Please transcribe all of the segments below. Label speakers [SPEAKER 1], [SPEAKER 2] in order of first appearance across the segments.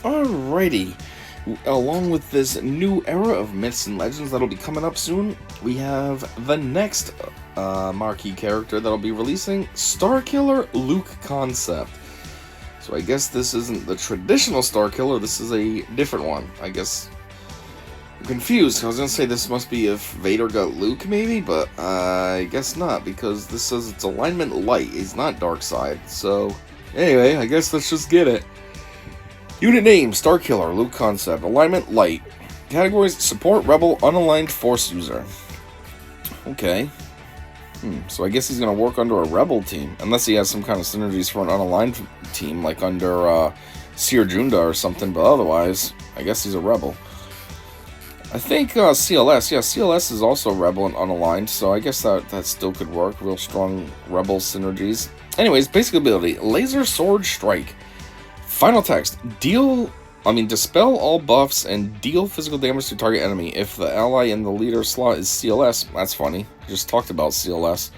[SPEAKER 1] Alrighty. Along with this new era of myths and legends that'll be coming up soon, we have the next marquee character that'll be releasing, Starkiller Luke concept. So I guess this isn't the traditional Starkiller, this is a different one. I guess I'm confused. I was gonna say this must be if Vader got Luke, maybe, but I guess not, because this says it's alignment light. He's not dark side. So anyway, I guess let's just get it. Unit name, Starkiller, Luke concept, alignment light. Categories, support, rebel, unaligned force user. Okay. So I guess he's going to work under a rebel team, unless he has some kind of synergies for an unaligned team, like under Seer Junda or something, but otherwise, I guess he's a rebel. I think CLS, yeah, CLS is also rebel and unaligned, so I guess that still could work. Real strong rebel synergies. Anyways, basic ability, Laser Sword Strike. Final text, dispel all buffs and deal physical damage to target enemy. If the ally in the leader slot is CLS, that's funny, I just talked about CLS.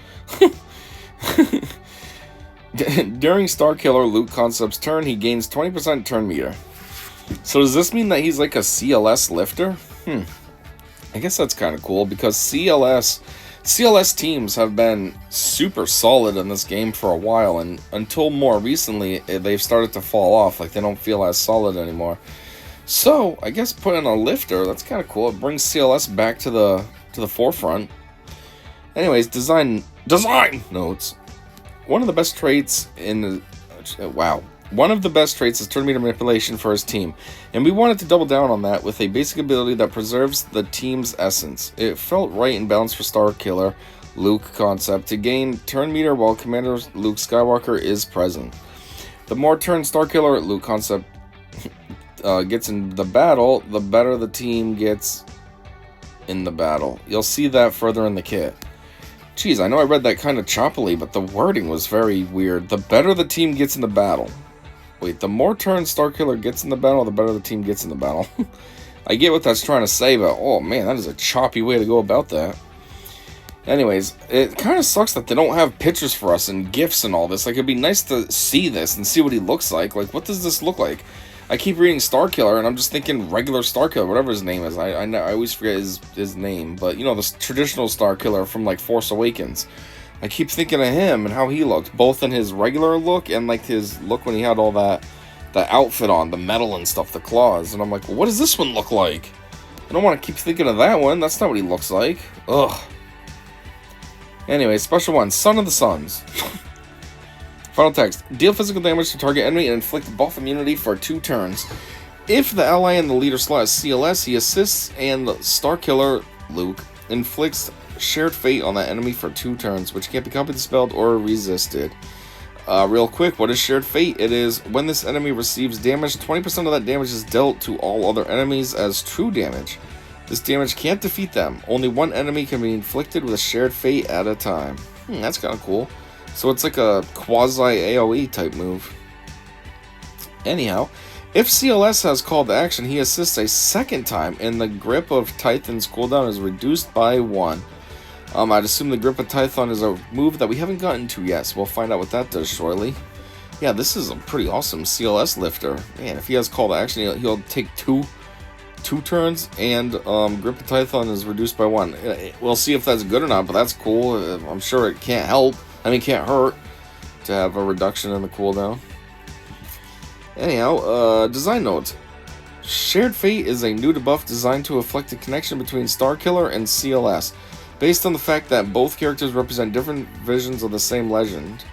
[SPEAKER 1] During Starkiller Luke Concept's turn, he gains 20% turn meter. So does this mean that he's like a CLS lifter? I guess that's kind of cool, because CLS teams have been super solid in this game for a while, and until more recently, they've started to fall off. Like, they don't feel as solid anymore. So, I guess putting a lifter, that's kind of cool. It brings CLS back to the forefront. Anyways, design notes. One of the best traits is turn meter manipulation for his team, and we wanted to double down on that with a basic ability that preserves the team's essence. It felt right and balanced for Starkiller Luke concept to gain turn meter while Commander Luke Skywalker is present. The more turns Starkiller Luke concept gets in the battle, the better the team gets in the battle. You'll see that further in the kit. Geez, I know I read that kind of choppily, but the wording was very weird. The better the team gets in the battle. Wait, the more turns Starkiller gets in the battle, the better the team gets in the battle. I get what that's trying to say, but oh man, that is a choppy way to go about that. Anyways, it kind of sucks that they don't have pictures for us and GIFs and all this. Like, it'd be nice to see this and see what he looks like. Like, what does this look like? I keep reading Starkiller, and I'm just thinking regular Starkiller, whatever his name is. I always forget his name, but you know, the traditional Starkiller from like Force Awakens. I keep thinking of him and how he looked, both in his regular look and like his look when he had all that outfit on, the metal and stuff, the claws. And I'm like, well, what does this one look like? I don't want to keep thinking of that one. That's not what he looks like. Ugh. Anyway, special one, Son of the Suns. Final text, deal physical damage to target enemy and inflict buff immunity for 2 turns. If the ally in the leader slot is CLS, he assists, and Starkiller Luke inflicts shared fate on that enemy for 2 turns, which can't be copied, dispelled, or resisted. Real quick, what is shared fate? It is when this enemy receives damage, 20% of that damage is dealt to all other enemies as true damage. This damage can't defeat them. Only one enemy can be inflicted with a shared fate at a time. That's kind of cool. So it's like a quasi AoE type move. Anyhow, if CLS has call to action, he assists a second time, and the grip of Tython's cooldown is reduced by 1. I'd assume the grip of Tython is a move that we haven't gotten to yet, so we'll find out what that does shortly. Yeah, this is a pretty awesome CLS lifter. Man, if he has call to action, he'll take two turns, and grip of Tython is reduced by 1. We'll see if that's good or not, but that's cool. I'm sure it can't can't hurt to have a reduction in the cooldown. Anyhow, design notes. Shared Fate is a new debuff designed to affect a connection between Starkiller and CLS, based on the fact that both characters represent different visions of the same legend.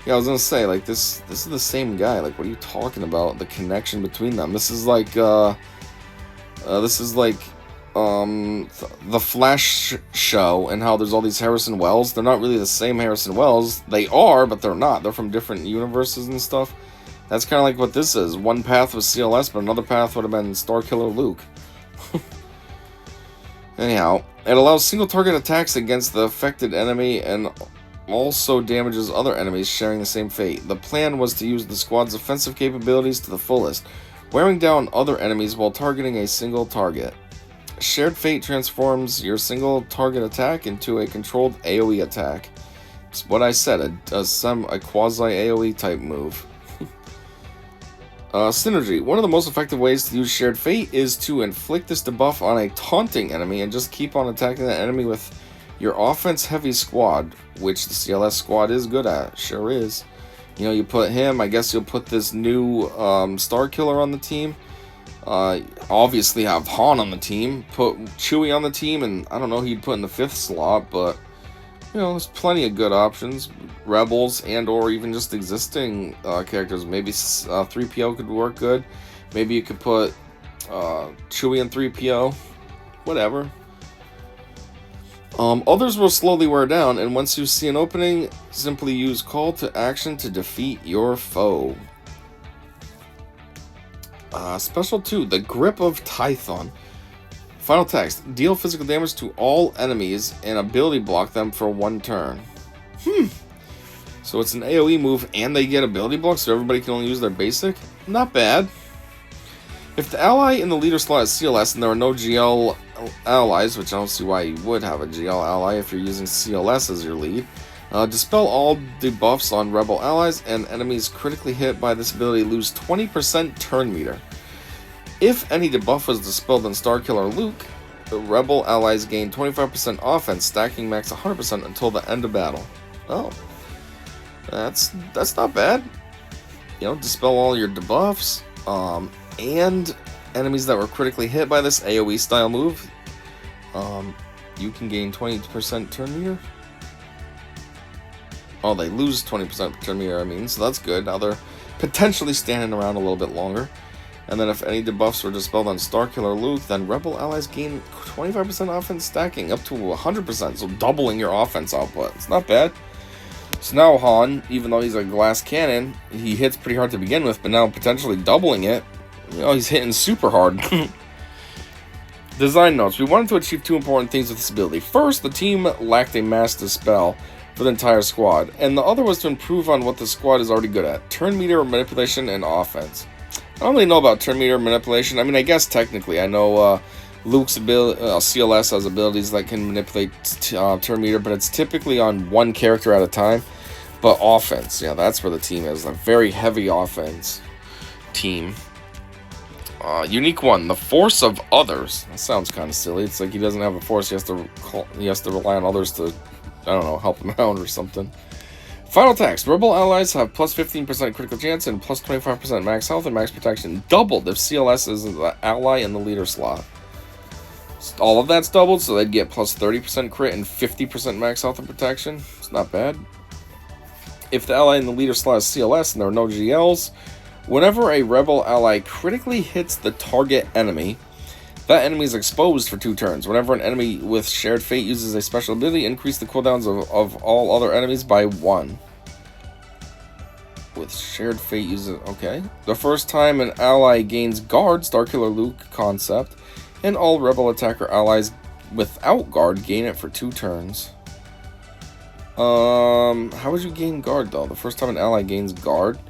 [SPEAKER 1] Yeah, I was gonna say, like, this is the same guy. Like, what are you talking about? The connection between them. This is like, the Flash show, and how there's all these Harrison Wells. They're not really the same Harrison Wells. They are, but they're not. They're from different universes and stuff. That's kind of like what this is. One path was CLS, but another path would have been Starkiller Luke. Anyhow, it allows single target attacks against the affected enemy and also damages other enemies sharing the same fate. The plan was to use the squad's offensive capabilities to the fullest, wearing down other enemies while targeting a single target. Shared Fate transforms your single target attack into a controlled AoE attack. It's what I said, a quasi AoE type move. Synergy. One of the most effective ways to use Shared Fate is to inflict this debuff on a taunting enemy and just keep on attacking that enemy with your offense-heavy squad, which the CLS squad is good at. Sure is. You know, you put him, I guess you'll put this new Starkiller on the team. Obviously have Han on the team, put Chewie on the team, and I don't know who you'd put in the 5th slot, but you know, there's plenty of good options. Rebels and or even just existing characters. Maybe 3PO could work good. Maybe you could put Chewie and 3PO. Whatever. Others will slowly wear down, and once you see an opening, simply use call to action to defeat your foe. Special 2, the Grip of Tython. Final text, deal physical damage to all enemies and ability block them for 1 turn. So it's an AoE move and they get ability block, so everybody can only use their basic? Not bad. If the ally in the leader slot is CLS and there are no GL allies, which I don't see why you would have a GL ally if you're using CLS as your lead, dispel all debuffs on rebel allies, and enemies critically hit by this ability lose 20% turn meter. If any debuff was dispelled on Starkiller or Luke, the rebel allies gain 25% offense, stacking max 100% until the end of battle. Oh, that's not bad. You know, dispel all your debuffs, and enemies that were critically hit by this AoE style move, you can gain 20% turn meter. Oh, they lose 20% turn meter, I mean, so that's good. Now they're potentially standing around a little bit longer. And then if any debuffs were dispelled on Starkiller Luke, then rebel allies gain 25% offense stacking, up to 100%, so doubling your offense output. It's not bad. So now Han, even though he's a glass cannon, he hits pretty hard to begin with, but now potentially doubling it, you know, he's hitting super hard. Design notes. We wanted to achieve 2 important things with this ability. First, the team lacked a mass dispel for the entire squad, and the other was to improve on what the squad is already good at: turn meter, manipulation, and offense. I don't really know about turn meter manipulation. I mean, I guess technically, I know Luke's CLS has abilities that can manipulate turn meter, but it's typically on 1 character at a time. But offense, yeah, that's where the team is. A very heavy offense team. Unique one, the force of others. That sounds kind of silly. It's like he doesn't have a force. He has to rely on others to, I don't know, help him out or something. Final text. Rebel allies have plus 15% critical chance and plus 25% max health and max protection, doubled if CLS is the ally in the leader slot. All of that's doubled, so they'd get plus 30% crit and 50% max health and protection. It's not bad. If the ally in the leader slot is CLS and there are no GLs, whenever a rebel ally critically hits the target enemy, that enemy is exposed for 2 turns. Whenever an enemy with Shared Fate uses a special ability, increase the cooldowns of all other enemies by 1. With Shared Fate uses... okay. The first time an ally gains guard, Starkiller Luke concept, and all rebel attacker allies without guard gain it for 2 turns. How would you gain guard, though? The first time an ally gains guard?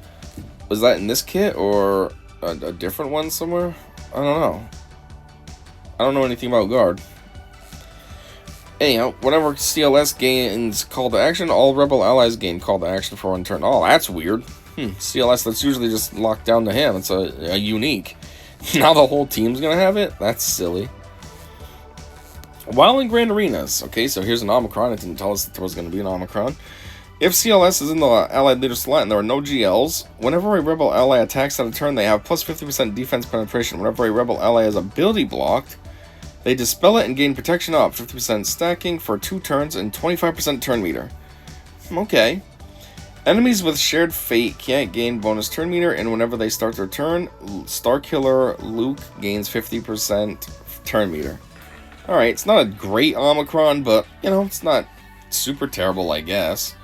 [SPEAKER 1] Was that in this kit, or a different one somewhere? I don't know. I don't know anything about guard. Anyhow, whenever CLS gains call to action, all rebel allies gain call to action for 1 turn. Oh, that's weird. CLS, that's usually just locked down to him. It's a unique. Now the whole team's gonna have it? That's silly. While in Grand Arenas, okay, so here's an Omicron. It didn't tell us that there was going to be an Omicron. If CLS is in the allied leader slot and there are no GLs, whenever a rebel ally attacks on a turn, they have plus 50% defense penetration. Whenever a rebel ally has ability blocked, they dispel it and gain protection up, 50% stacking for 2 turns and 25% turn meter. Okay. Enemies with Shared Fate can't gain bonus turn meter, and whenever they start their turn, Starkiller Luke gains 50% turn meter. Alright, it's not a great Omicron, but, you know, it's not super terrible, I guess.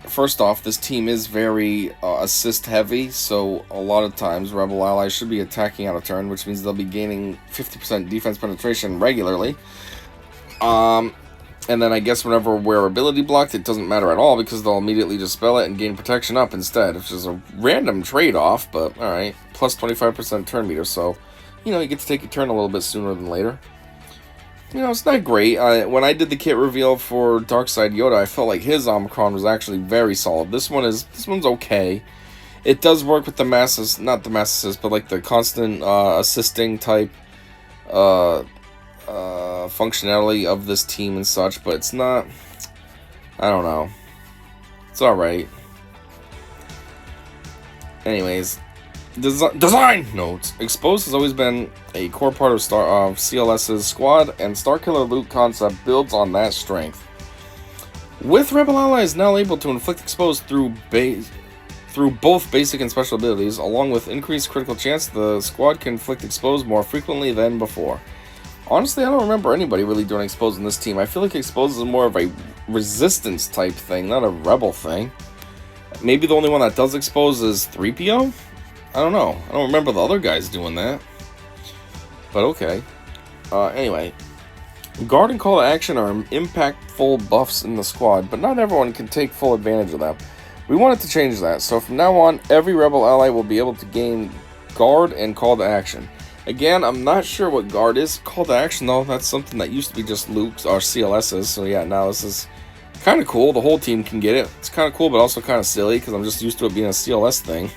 [SPEAKER 1] First off, this team is very assist heavy, so a lot of times rebel allies should be attacking out of turn, which means they'll be gaining 50% defense penetration regularly. And then I guess whenever we're ability blocked, it doesn't matter at all because they'll immediately dispel it and gain protection up instead, which is a random trade-off, but alright. Plus 25% turn meter, so, you know, you get to take your turn a little bit sooner than later. You know, it's not great. When I did the kit reveal for Darkside Yoda, I felt like his Omicron was actually very solid. This one's okay. It does work with the masses, not the masses, but like the constant assisting type functionality of this team and such, but it's not, I don't know. It's alright. Anyways, design notes. Exposed has always been a core part of CLS's squad, and Starkiller loot concept builds on that strength. With Rebel allies now able to inflict Exposed through both basic and special abilities, along with increased critical chance, the squad can inflict Exposed more frequently than before. Honestly, I don't remember anybody really doing Exposed in this team. I feel like Exposed is more of a resistance type thing, not a rebel thing. Maybe the only one that does Expose is 3PO? I don't know. I don't remember the other guys doing that. But okay. Anyway. Guard and Call to Action are impactful buffs in the squad, but not everyone can take full advantage of them. We wanted to change that, so from now on, every Rebel ally will be able to gain Guard and Call to Action. Again, I'm not sure what Guard is. Call to Action, though, that's something that used to be just Luke's or CLS's, so yeah, now this is kind of cool. The whole team can get it. It's kind of cool, but also kind of silly, because I'm just used to it being a CLS thing.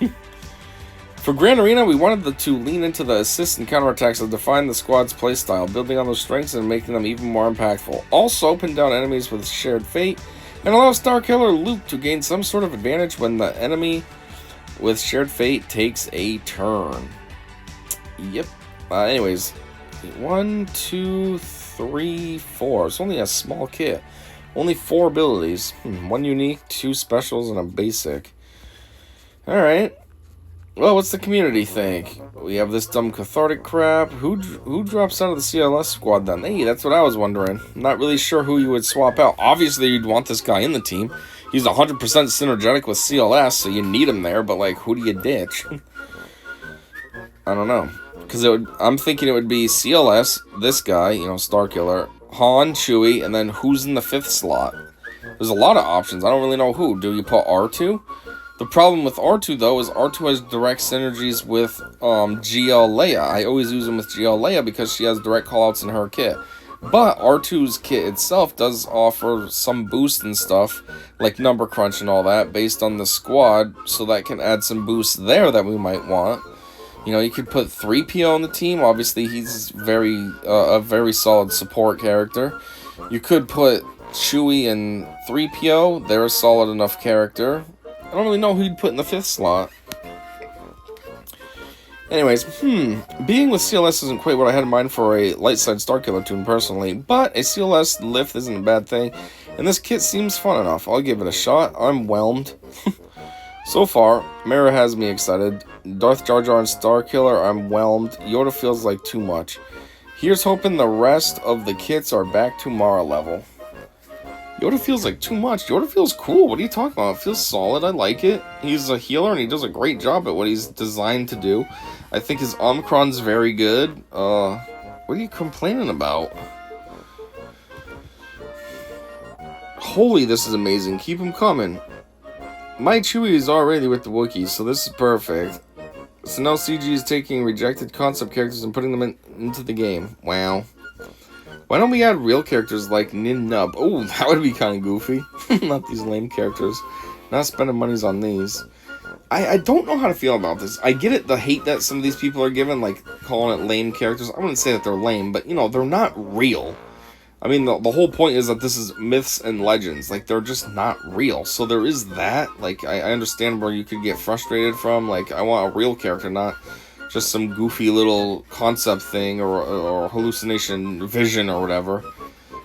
[SPEAKER 1] For Grand Arena, we wanted to lean into the assists and counterattacks that define the squad's playstyle, building on those strengths and making them even more impactful. Also, pin down enemies with shared fate, and allow Starkiller Luke to gain some sort of advantage when the enemy with shared fate takes a turn. Yep. Anyways, 1, 2, 3, 4. It's only a small kit. Only 4 abilities. 1 unique, 2 specials, and a basic. Alright. Well, what's the community think? We have this dumb cathartic crap. Who drops out of the CLS squad then? Hey, that's what I was wondering. Not really sure who you would swap out. Obviously, you'd want this guy in the team. He's 100% synergetic with CLS, so you need him there, but, like, who do you ditch? I don't know. Because I'm thinking it would be CLS, this guy, you know, Starkiller, Han, Chewie, and then who's in the 5th slot? There's a lot of options. I don't really know who. Do you put R2? The problem with R2, though, is R2 has direct synergies with GL Leia. I always use him with GL Leia because she has direct callouts in her kit. But R2's kit itself does offer some boost and stuff, like number crunch and all that, based on the squad, so that can add some boosts there that we might want. You know, you could put 3PO on the team. Obviously, he's a very solid support character. You could put Chewie and 3PO. They're a solid enough character. I don't really know who you'd put in the 5th slot. Anyways, being with CLS isn't quite what I had in mind for a light side Starkiller tune personally, but a CLS lift isn't a bad thing, and this kit seems fun enough. I'll give it a shot. I'm whelmed. So far, Mara has me excited. Darth Jar Jar and Starkiller, I'm whelmed. Yoda feels like too much. Here's hoping the rest of the kits are back to Mara level. Yoda feels like too much. Yoda feels cool. What are you talking about? It feels solid. I like it. He's a healer and he does a great job at what he's designed to do. I think his Omicron's very good. What are you complaining about? Holy, this is amazing. Keep him coming. My Chewie is already with the Wookiees, so this is perfect. So now CG is taking rejected concept characters and putting them into the game. Wow. Why don't we add real characters like Nin Nub? Oh, that would be kind of goofy. Not these lame characters. Not spending monies on these. I don't know how to feel about this. I get it, the hate that some of these people are given, like calling it lame characters. I wouldn't say that they're lame, but, you know, they're not real. I mean, the whole point is that this is myths and legends. Like, they're just not real. So there is that. Like, I understand where you could get frustrated from. Like, I want a real character, not just some goofy little concept thing or hallucination vision or whatever.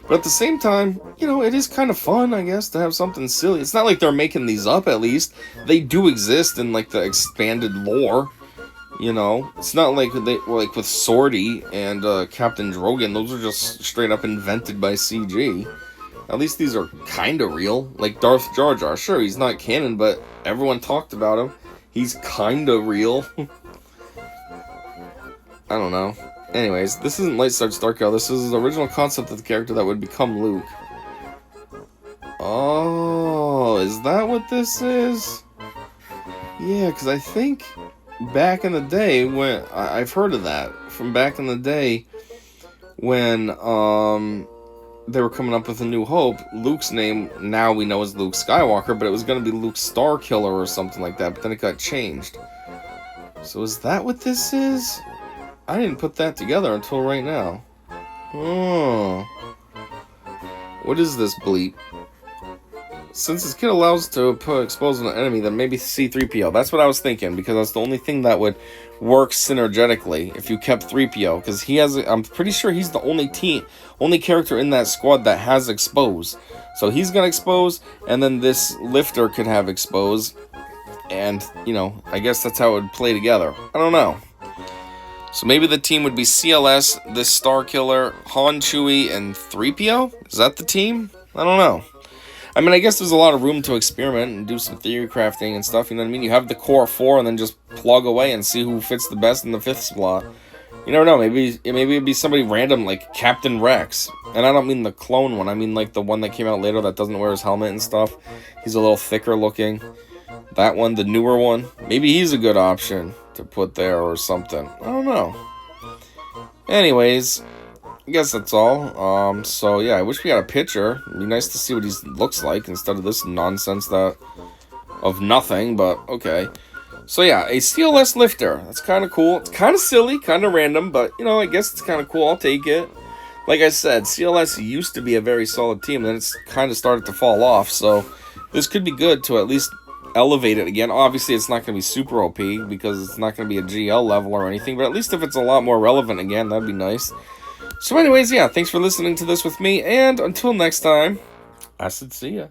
[SPEAKER 1] But at the same time, you know, it is kind of fun, I guess, to have something silly. It's not like they're making these up, at least. They do exist in, like, the expanded lore. You know, it's not like like with Sorty and Captain Drogon. Those are just straight up invented by CG. At least these are kind of real. Like Darth Jar Jar. Sure, he's not canon, but everyone talked about him. He's kind of real. I don't know. Anyways, this isn't Lightside Starkiller. This is the original concept of the character that would become Luke. Oh, is that what this is? Yeah, because I think back in the day when I've heard of that from back in the day when they were coming up with a new hope. Luke's name now we know is Luke Skywalker, but it was going to be Luke Starkiller or something like that, but then it got changed. So is that what this is? I didn't put that together until right now. Oh. What is this bleep? Since this kit allows to put expose an enemy, then maybe C-3PO. That's what I was thinking, because that's the only thing that would work synergetically if you kept 3PO. Because he has, I'm pretty sure he's the only character in that squad that has expose. So he's gonna expose, and then this lifter could have expose. And, you know, I guess that's how it would play together. I don't know. So maybe the team would be CLS, this Starkiller, Han, Chewie, and 3PO? Is that the team? I don't know. I mean, I guess there's a lot of room to experiment and do some theory crafting and stuff, you know what I mean? You have the core 4 and then just plug away and see who fits the best in the 5th slot. You never know, maybe it'd be somebody random like Captain Rex. And I don't mean the clone one, I mean like the one that came out later that doesn't wear his helmet and stuff. He's a little thicker looking. That one, the newer one, maybe he's a good option to put there or something. I don't know. Anyways, I guess that's all. So yeah, I wish we had a picture. It'd be nice to see what he looks like instead of this nonsense of nothing, but okay. So yeah, a CLS lifter. That's kind of cool. It's kind of silly, kind of random, but you know, I guess it's kind of cool. I'll take it. Like I said, CLS used to be a very solid team, then it's kind of started to fall off, so this could be good to at least elevate it again. Obviously, it's not going to be super OP because it's not going to be a GL level or anything, but at least if it's a lot more relevant again, that'd be nice. So anyways, yeah, thanks for listening to this with me, and until next time, I said see ya.